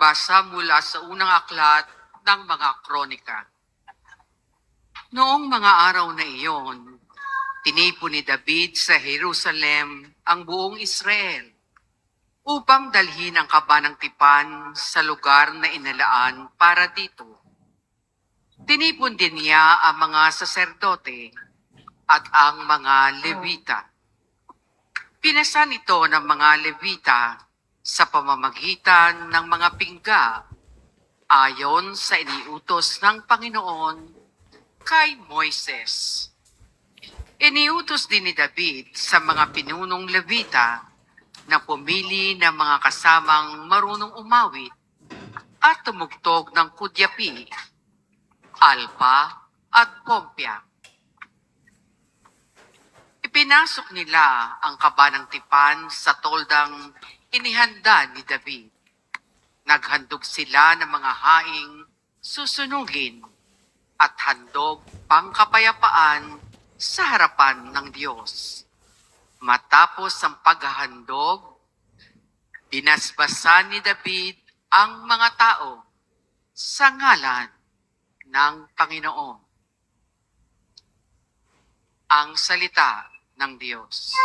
Pagbasa mula sa unang aklat ng mga kronika. Noong mga araw na iyon, tinipon ni David sa Jerusalem ang buong Israel upang dalhin ang kaba ng tipan sa lugar na inalaan para dito. Tinipon din niya ang mga saserdote at ang mga Levita. Pinasan ito ng mga Levita sa pamamagitan ng mga pingga ayon sa iniutos ng Panginoon kay Moises. Iniutos din ni David sa mga pinunong Levita na pumili ng mga kasamang marunong umawit at tumugtog ng kudyapi, alpa at pompya. Ipinasok nila ang kaba ng tipan sa toldang inihanda ni David. Naghandog sila ng mga haing susunugin at handog pangkapayapaan sa harapan ng Diyos. Matapos ang paghahandog, binasbasan ni David ang mga tao sa ngalan ng Panginoon. Ang salita ng Diyos.